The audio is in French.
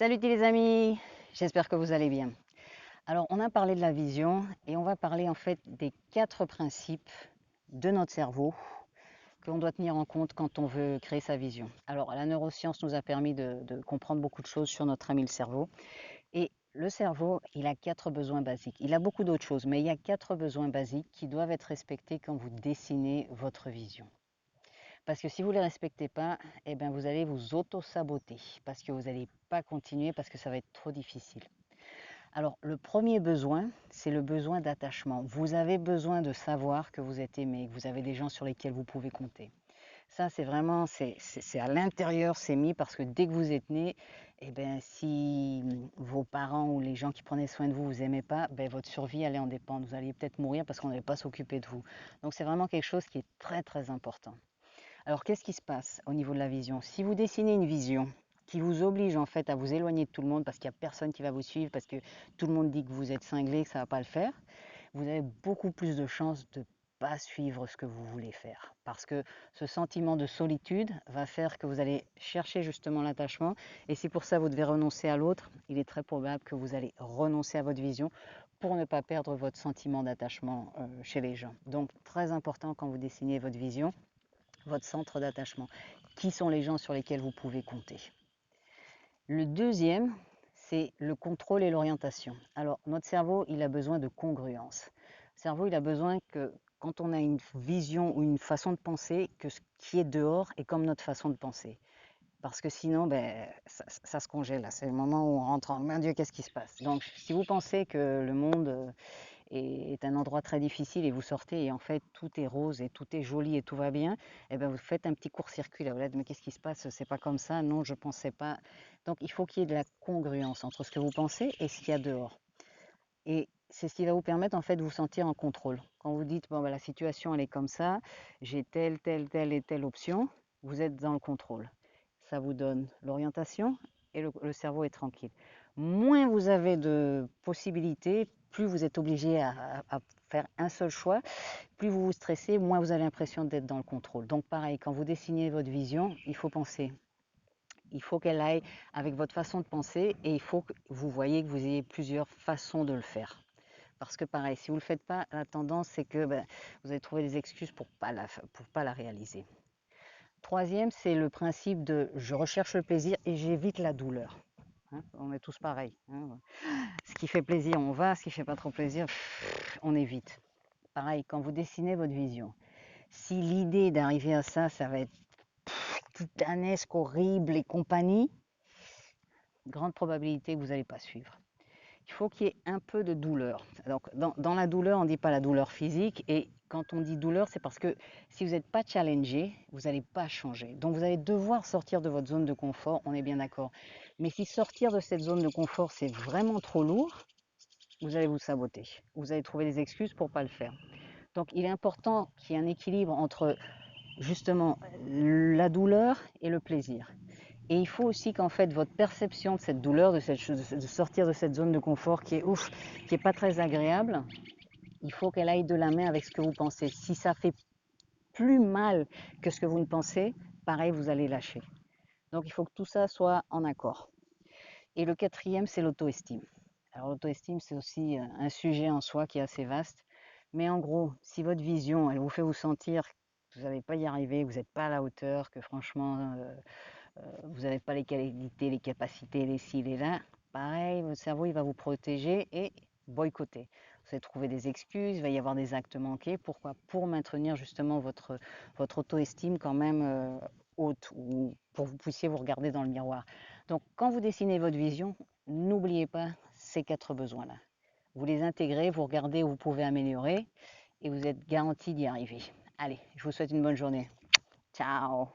Salut les amis, j'espère que vous allez bien. Alors on a parlé de la vision et on va parler en fait des 4 principes de notre cerveau qu'on doit tenir en compte quand on veut créer sa vision. Alors la neuroscience nous a permis de comprendre beaucoup de choses sur notre ami le cerveau. Et le cerveau, il a 4 besoins basiques. Il a beaucoup d'autres choses, mais il y a 4 besoins basiques qui doivent être respectés quand vous dessinez votre vision. Parce que si vous ne les respectez pas, eh ben vous allez vous auto-saboter, parce que vous n'allez pas continuer, parce que ça va être trop difficile. Alors, le premier besoin, c'est le besoin d'attachement. Vous avez besoin de savoir que vous êtes aimé, que vous avez des gens sur lesquels vous pouvez compter. Ça, c'est vraiment, c'est à l'intérieur, c'est mis parce que dès que vous êtes né, eh ben, si vos parents ou les gens qui prenaient soin de vous vous aimaient pas, ben, votre survie allait en dépendre. Vous alliez peut-être mourir parce qu'on n'allait pas s'occuper de vous. Donc, c'est vraiment quelque chose qui est très, très important. Alors, qu'est-ce qui se passe au niveau de la vision? Si vous dessinez une vision qui vous oblige en fait à vous éloigner de tout le monde parce qu'il n'y a personne qui va vous suivre, parce que tout le monde dit que vous êtes cinglé, que ça ne va pas le faire, vous avez beaucoup plus de chances de ne pas suivre ce que vous voulez faire. Parce que ce sentiment de solitude va faire que vous allez chercher justement l'attachement. Et si pour ça vous devez renoncer à l'autre, il est très probable que vous allez renoncer à votre vision pour ne pas perdre votre sentiment d'attachement chez les gens. Donc très important quand vous dessinez votre vision, votre centre d'attachement. Qui sont les gens sur lesquels vous pouvez compter? Le deuxième, c'est le contrôle et l'orientation. Alors, notre cerveau, il a besoin de congruence. Le cerveau, il a besoin que quand on a une vision ou une façon de penser, que ce qui est dehors est comme notre façon de penser. Parce que sinon, ben, ça se congèle. C'est le moment où on rentre en mon Dieu, qu'est-ce qui se passe? Donc, si vous pensez que le monde est un endroit très difficile et vous sortez et en fait tout est rose et tout est joli et tout va bien, et ben vous faites un petit court-circuit là, vous dites mais qu'est-ce qui se passe? C'est pas comme ça, non, je pensais pas. Donc il faut qu'il y ait de la congruence entre ce que vous pensez et ce qu'il y a dehors. Et c'est ce qui va vous permettre en fait de vous sentir en contrôle. Quand vous dites bon ben, la situation elle est comme ça, j'ai telle et telle option, vous êtes dans le contrôle. Ça vous donne l'orientation et le cerveau est tranquille. Moins vous avez de possibilités, plus vous êtes obligé à faire un seul choix, plus vous vous stressez, moins vous avez l'impression d'être dans le contrôle. Donc pareil, quand vous dessinez votre vision, il faut penser. Il faut qu'elle aille avec votre façon de penser et il faut que vous voyez que vous ayez plusieurs façons de le faire. Parce que pareil, si vous ne le faites pas, la tendance c'est que ben, vous allez trouver des excuses pour pas la réaliser. Troisième, c'est le principe de je recherche le plaisir et j'évite la douleur. Hein, on est tous pareils. Hein. Ce qui fait plaisir, on va. Ce qui fait pas trop plaisir, on évite. Pareil, quand vous dessinez votre vision, si l'idée d'arriver à ça, ça va être titanesque, horrible et compagnie, grande probabilité que vous n'allez pas suivre. Il faut qu'il y ait un peu de douleur. Donc, dans la douleur, on ne dit pas la douleur physique. Et quand on dit douleur, c'est parce que si vous n'êtes pas challengé, vous n'allez pas changer. Donc, vous allez devoir sortir de votre zone de confort, on est bien d'accord. Mais si sortir de cette zone de confort, c'est vraiment trop lourd, vous allez vous saboter. Vous allez trouver des excuses pour ne pas le faire. Donc, il est important qu'il y ait un équilibre entre justement la douleur et le plaisir. Et il faut aussi qu'en fait votre perception de cette douleur, de sortir de cette zone de confort qui est ouf, qui est pas très agréable, il faut qu'elle aille de la main avec ce que vous pensez. Si ça fait plus mal que ce que vous ne pensez, pareil, vous allez lâcher. Donc il faut que tout ça soit en accord. Et le quatrième, c'est l'auto-estime. Alors l'auto-estime, c'est aussi un sujet en soi qui est assez vaste. Mais en gros, si votre vision, elle vous fait vous sentir que vous n'allez pas y arriver, que vous n'êtes pas à la hauteur, que franchement, vous n'avez pas les qualités, les capacités, les ci, les là, pareil, votre cerveau, il va vous protéger et boycotter. Vous allez trouver des excuses, il va y avoir des actes manqués. Pourquoi? Pour maintenir justement votre auto-estime quand même haute ou pour que vous puissiez vous regarder dans le miroir. Donc, quand vous dessinez votre vision, n'oubliez pas ces 4 besoins-là. Vous les intégrez, vous regardez où vous pouvez améliorer et vous êtes garanti d'y arriver. Allez, je vous souhaite une bonne journée. Ciao!